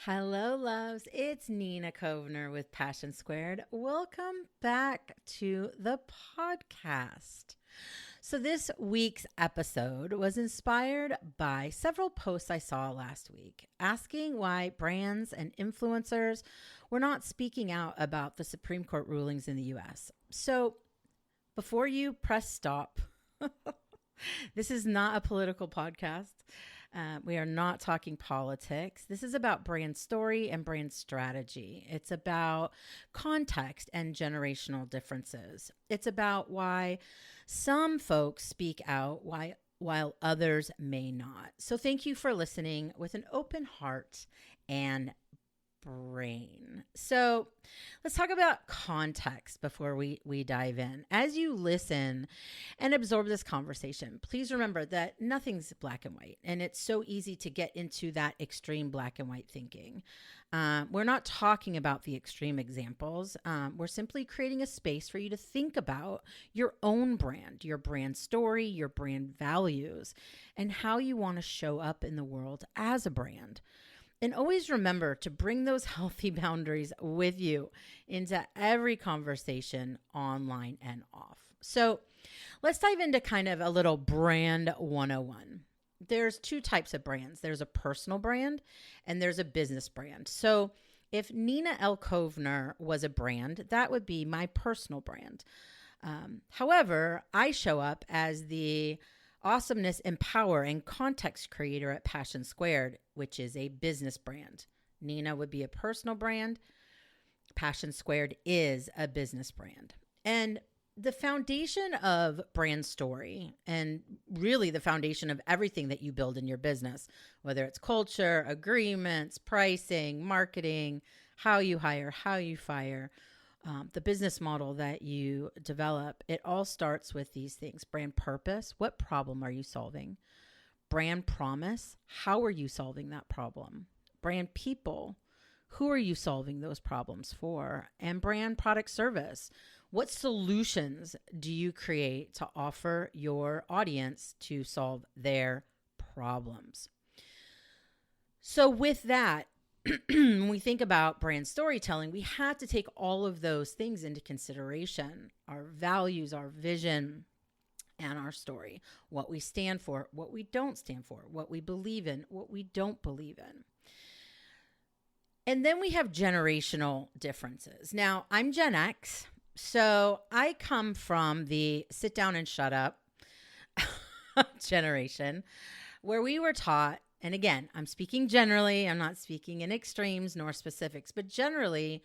Hello, loves. It's Nina Kovner with Passion Squared. Welcome back to the podcast. So, this week's episode was inspired by several posts I saw last week asking why brands and influencers were not speaking out about the Supreme Court rulings in the US. So, before you press stop, this is not a political podcast. We are not talking politics. This is about brand story and brand strategy. It's about context and generational differences. It's about why some folks speak out while others may not. So thank you for listening with an open heart and brain. So let's talk about context before we dive in. As you listen and absorb this conversation, please remember that nothing's black and white, and it's so easy to get into that extreme black and white thinking. We're not talking about the extreme examples. We're simply creating a space for you to think about your own brand, your brand story, your brand values, and how you want to show up in the world as a brand. And always remember to bring those healthy boundaries with you into every conversation online and off. So let's dive into kind of a little brand 101. There's two types of brands. There's a personal brand and there's a business brand. So if Nina L. Kovner was a brand, that would be my personal brand. However, I show up as the awesomeness, empower, and context creator at Passion Squared, which is a business brand. Nina would be a personal brand. Passion Squared is a business brand. And the foundation of brand story, and really the foundation of everything that you build in your business, whether it's culture, agreements, pricing, marketing, how you hire, how you fire, the business model that you develop, it all starts with these things. Brand purpose, what problem are you solving? Brand promise, how are you solving that problem? Brand people, who are you solving those problems for? And brand product service, what solutions do you create to offer your audience to solve their problems? So with that, when we think about brand storytelling, we have to take all of those things into consideration: our values, our vision, and our story, what we stand for, what we don't stand for, what we believe in, what we don't believe in. And then we have generational differences. Now, I'm Gen X, so I come from the sit down and shut up generation where we were taught. And again, I'm speaking generally, I'm not speaking in extremes nor specifics, but generally,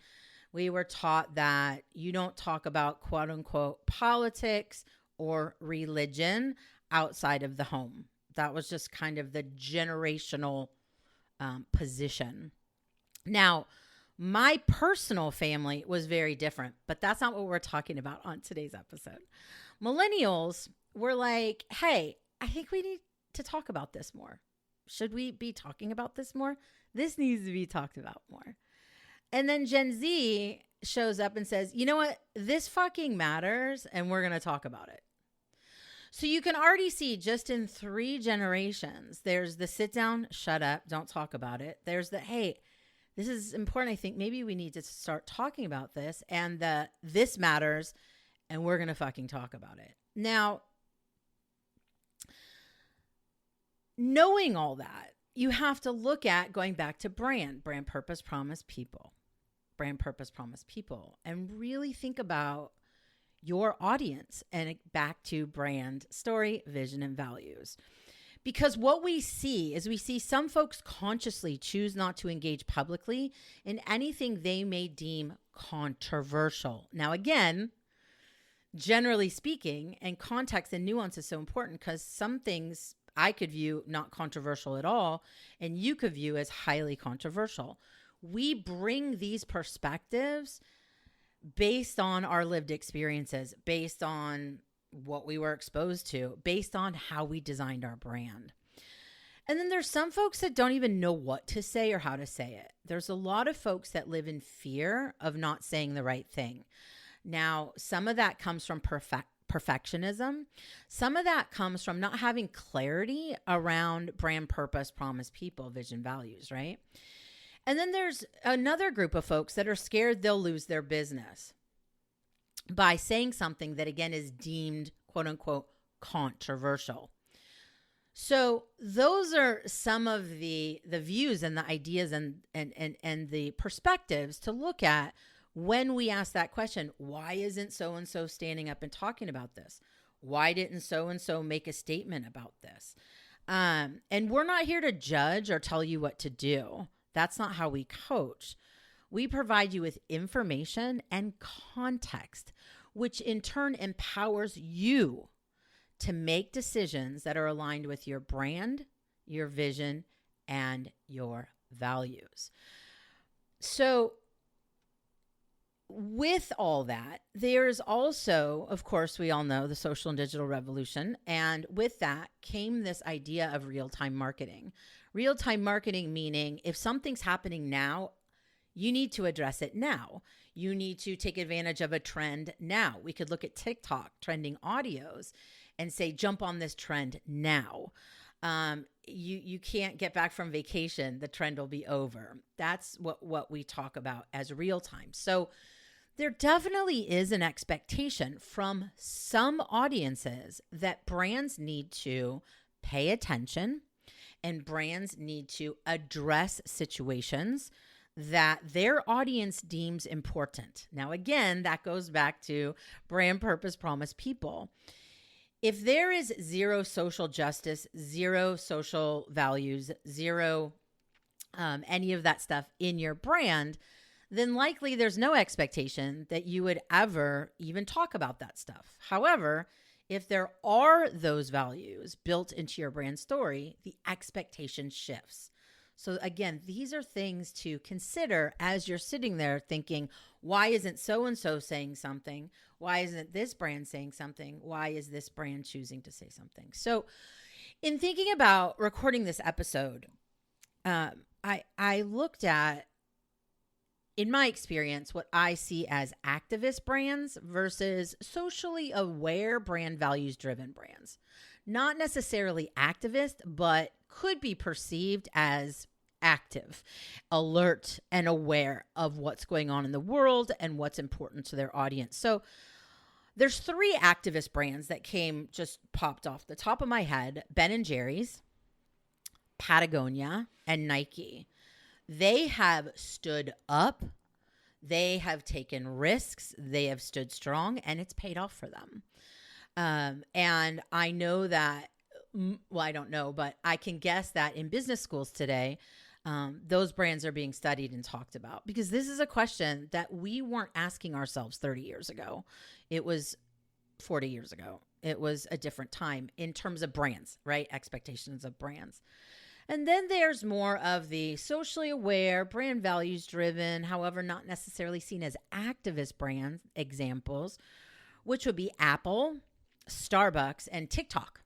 we were taught that you don't talk about quote unquote politics or religion outside of the home. That was just kind of the generational position. Now, my personal family was very different, but that's not what we're talking about on today's episode. Millennials were like, hey, I think we need to talk about this more. Should we be talking about this more? This needs to be talked about more. And then Gen Z shows up and says, you know what? This fucking matters and we're going to talk about it. So you can already see just in 3 generations, there's the sit down, shut up, don't talk about it. There's the, hey, this is important. I think maybe we need to start talking about this, and the this matters and we're going to fucking talk about it. Now, knowing all that, you have to look at going back to brand purpose, promise, people, brand purpose, promise, people, and really think about your audience and back to brand story, vision, and values. Because what we see is we see some folks consciously choose not to engage publicly in anything they may deem controversial. Now, again, generally speaking, and context and nuance is so important because some things I could view not controversial at all, and you could view as highly controversial. We bring these perspectives based on our lived experiences, based on what we were exposed to, based on how we designed our brand. And then there's some folks that don't even know what to say or how to say it. There's a lot of folks that live in fear of not saying the right thing. Now, some of that comes from perfectionism. Some of that comes from not having clarity around brand purpose, promise, people, vision, values, right? And then there's another group of folks that are scared they'll lose their business by saying something that, again, is deemed, quote unquote, controversial. So those are some of the views and the ideas and the perspectives to look at when we ask that question. Why isn't so-and-so standing up and talking about this? Why didn't so-and-so make a statement about this? And we're not here to judge or tell you what to do. That's not how we coach. We provide you with information and context, which in turn empowers you to make decisions that are aligned with your brand, your vision, and your values. So with all that, there's also, of course, we all know the social and digital revolution. And with that came this idea of real-time marketing. Real-time marketing meaning if something's happening now, you need to address it now. You need to take advantage of a trend now. We could look at TikTok trending audios and say, jump on this trend now. You can't get back from vacation. The trend will be over. That's what we talk about as real time. So there definitely is an expectation from some audiences that brands need to pay attention and brands need to address situations that their audience deems important. Now, again, that goes back to brand purpose, promise, people. If there is zero social justice, zero social values, zero any of that stuff in your brand, then likely there's no expectation that you would ever even talk about that stuff. However, if there are those values built into your brand story, the expectation shifts. So again, these are things to consider as you're sitting there thinking, why isn't so-and-so saying something? Why isn't this brand saying something? Why is this brand choosing to say something? So in thinking about recording this episode, I looked at, in my experience, what I see as activist brands versus socially aware brand values driven brands. Not necessarily activist, but could be perceived as active, alert, and aware of what's going on in the world and what's important to their audience. So there's 3 activist brands that just popped off the top of my head: Ben & Jerry's, Patagonia, and Nike. They have stood up. They have taken risks. They have stood strong, and it's paid off for them. And I know that, well, I don't know, but I can guess that in business schools today, those brands are being studied and talked about, because this is a question that we weren't asking ourselves 30 years ago. It was 40 years ago. It was a different time in terms of brands, right? Expectations of brands. And then there's more of the socially aware, brand values driven, however, not necessarily seen as activist brand examples, which would be Apple, Starbucks, and TikTok.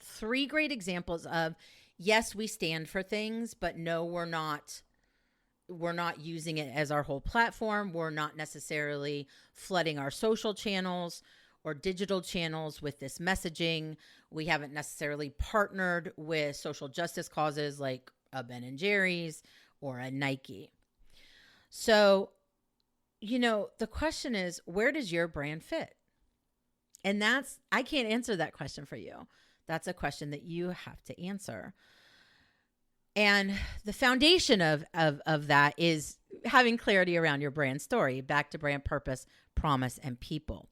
3 great examples of, yes, we stand for things, but no, we're not using it as our whole platform. We're not necessarily flooding our social channels or digital channels with this messaging. We haven't necessarily partnered with social justice causes like a Ben & Jerry's or a Nike. So, the question is, where does your brand fit? And I can't answer that question for you. That's a question that you have to answer. And the foundation of that is having clarity around your brand story, back to brand purpose, promise, and people.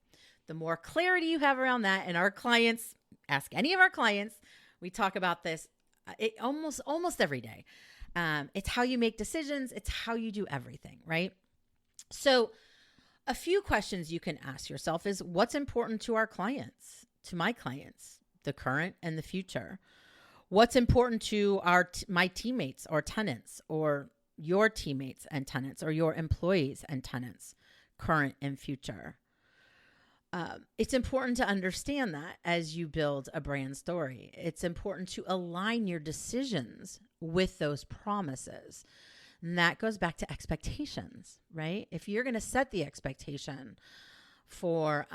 The more clarity you have around that, and our clients, ask any of our clients, we talk about this almost every day. It's how you make decisions. It's how you do everything, right? So a few questions you can ask yourself is, what's important to our clients, to my clients, the current and the future? What's important to my teammates or tenants, or your teammates and tenants, or your employees and tenants, current and future? It's important to understand that as you build a brand story. It's important to align your decisions with those promises. And that goes back to expectations, right? If you're going to set the expectation for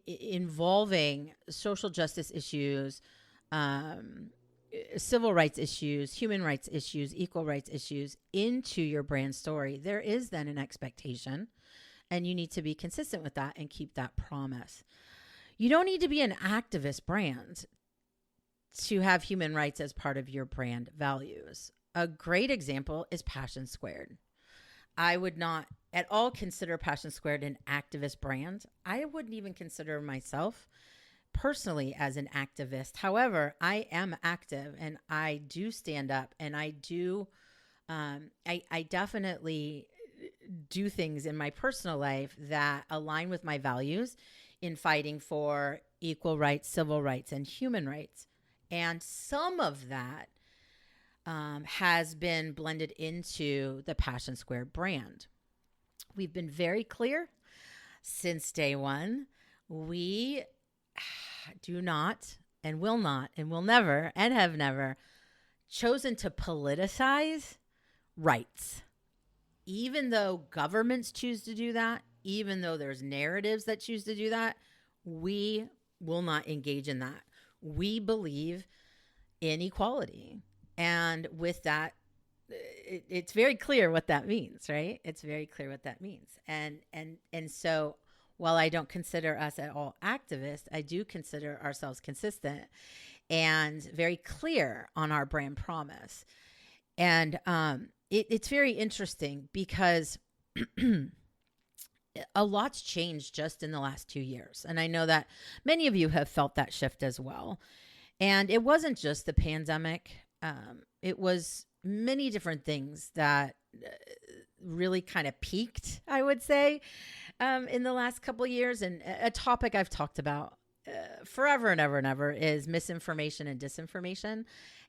involving social justice issues, civil rights issues, human rights issues, equal rights issues into your brand story, there is then an expectation, and you need to be consistent with that and keep that promise. You don't need to be an activist brand to have human rights as part of your brand values. A great example is Passion Squared. I would not at all consider Passion Squared an activist brand. I wouldn't even consider myself personally as an activist. However, I am active and I do stand up, and I do, I definitely do things in my personal life that align with my values in fighting for equal rights, civil rights, and human rights. And some of that has been blended into the Passion Squared brand. We've been very clear since day one. We do not and will not and will never and have never chosen to politicize rights. Even though governments choose to do that, even though there's narratives that choose to do that, we will not engage in that. We believe in equality. And with that, it's very clear what that means, right? It's very clear what that means. And so while I don't consider us at all activists, I do consider ourselves consistent and very clear on our brand promise. And it's very interesting because a lot's changed just in the last 2 years. And I know that many of you have felt that shift as well. And it wasn't just the pandemic. It was many different things that really kind of peaked, I would say, in the last couple of years. And a topic I've talked about forever and ever and ever is misinformation and disinformation.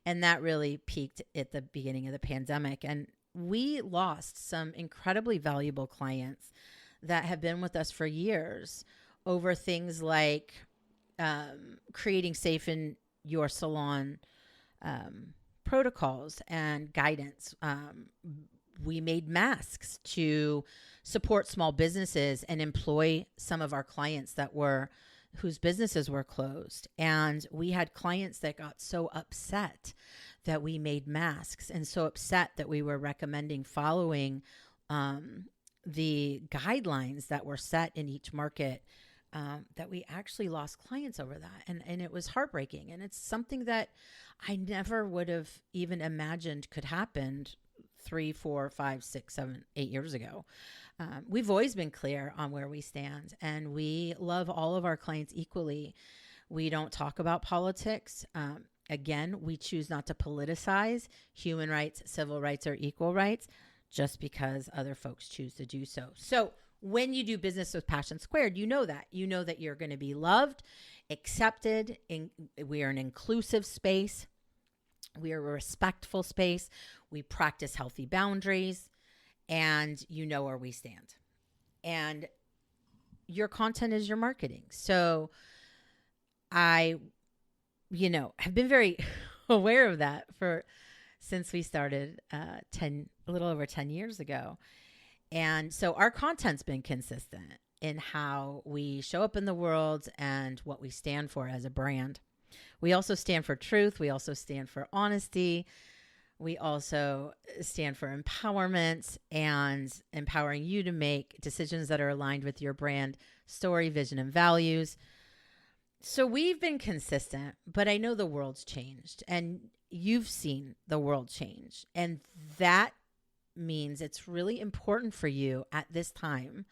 And that really peaked at the beginning of the pandemic. And we lost some incredibly valuable clients that have been with us for years over things like creating safe in your salon protocols and guidance. We made masks to support small businesses and employ some of our clients whose businesses were closed. And we had clients that got so upset that we made masks, and so upset that we were recommending following the guidelines that were set in each market, that we actually lost clients over that. And it was heartbreaking. And it's something that I never would have even imagined could happen 3, 4, 5, 6, 7, 8 years ago. We've always been clear on where we stand, and we love all of our clients equally. We don't talk about politics. Again, we choose not to politicize human rights, civil rights, or equal rights just because other folks choose to do so. So when you do business with Passion Squared, you know that you're going to be loved, accepted. We are an inclusive space. We are a respectful space. We practice healthy boundaries, and you know where we stand. And your content is your marketing. So I, have been very aware of that since we started a little over 10 years ago. And so our content's been consistent in how we show up in the world and what we stand for as a brand. We also stand for truth. We also stand for honesty. We also stand for empowerment and empowering you to make decisions that are aligned with your brand story, vision, and values. So we've been consistent, but I know the world's changed, and you've seen the world change. And that means it's really important for you at this time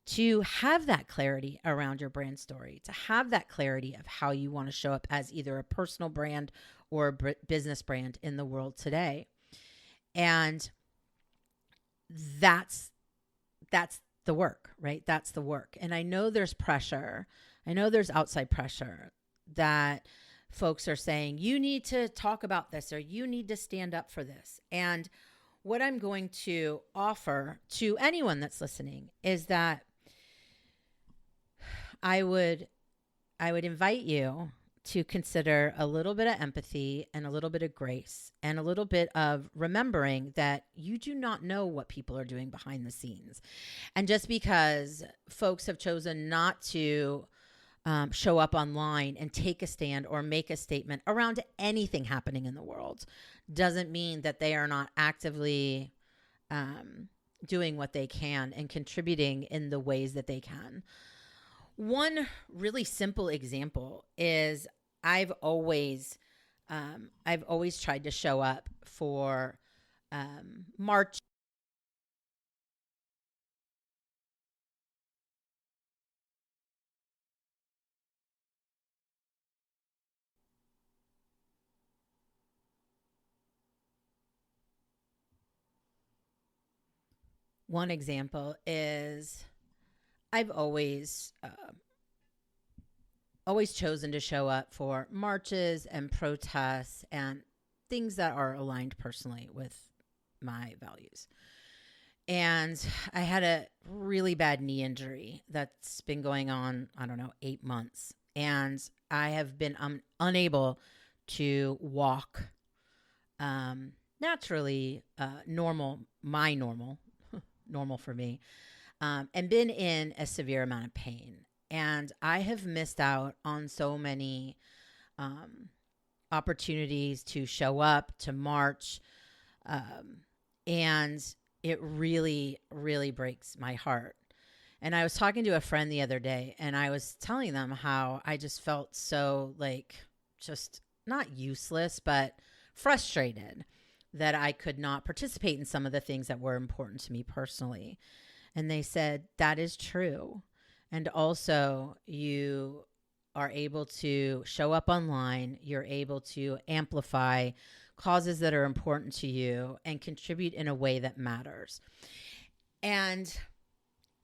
to have that clarity around your brand story, to have that clarity of how you want to show up as either a personal brand or a business brand in the world today. And that's the work, right? That's the work. And I know there's pressure. I know there's outside pressure that folks are saying, you need to talk about this, or you need to stand up for this. And what I'm going to offer to anyone that's listening is that I would invite you to consider a little bit of empathy and a little bit of grace and a little bit of remembering that you do not know what people are doing behind the scenes. And just because folks have chosen not to show up online and take a stand or make a statement around anything happening in the world doesn't mean that they are not actively doing what they can and contributing in the ways that they can. One really simple example is I've always tried to show up for March. One example is I've always chosen to show up for marches and protests and things that are aligned personally with my values. And I had a really bad knee injury that's been going on, 8 months. And I have been unable to walk naturally, normal for me, and been in a severe amount of pain. And I have missed out on so many opportunities to show up, to march. And it really, really breaks my heart. And I was talking to a friend the other day, and I was telling them how I just felt so just not useless, but frustrated that I could not participate in some of the things that were important to me personally. And they said, that is true. And also, you are able to show up online. You're able to amplify causes that are important to you and contribute in a way that matters. And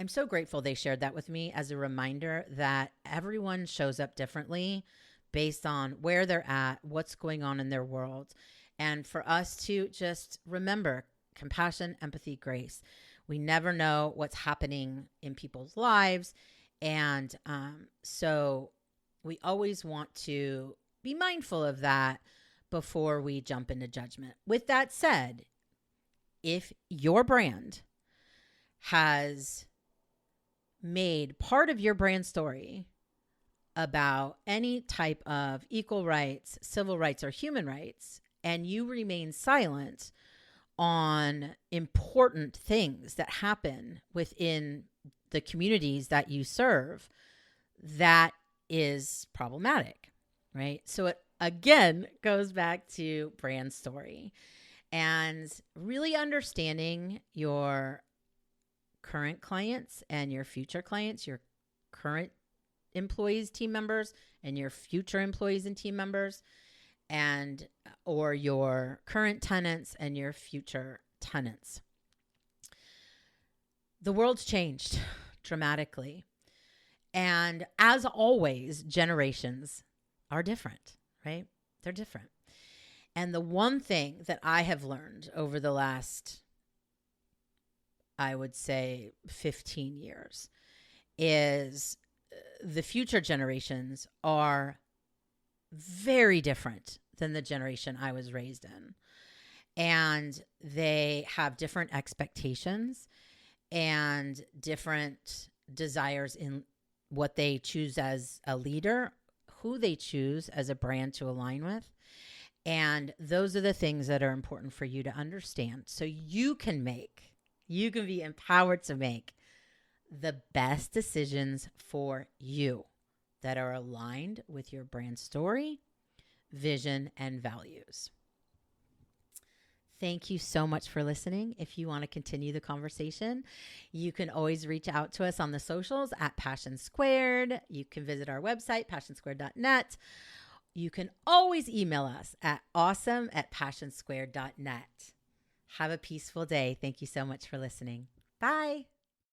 I'm so grateful they shared that with me as a reminder that everyone shows up differently based on where they're at, what's going on in their world. And for us to just remember compassion, empathy, grace. We never know what's happening in people's lives. And so we always want to be mindful of that before we jump into judgment. With that said, if your brand has made part of your brand story about any type of equal rights, civil rights, or human rights, and you remain silent on important things that happen within the communities that you serve, that is problematic, right? So it again goes back to brand story and really understanding your current clients and your future clients, your current employees, team members, and your future employees and team members, and or your current tenants and your future tenants. The world's changed dramatically. And as always, generations are different, right? They're different. And the one thing that I have learned over the last, I would say, 15 years is the future generations are very different than the generation I was raised in. And they have different expectations and different desires in what they choose as a leader, who they choose as a brand to align with. And those are the things that are important for you to understand so you can be empowered to make the best decisions for you that are aligned with your brand story, vision, and values. Thank you so much for listening. If you want to continue the conversation, you can always reach out to us on the socials at Passion Squared. You can visit our website, passionsquared.net. You can always email us at awesome@passionsquared.net. Have a peaceful day. Thank you so much for listening. Bye.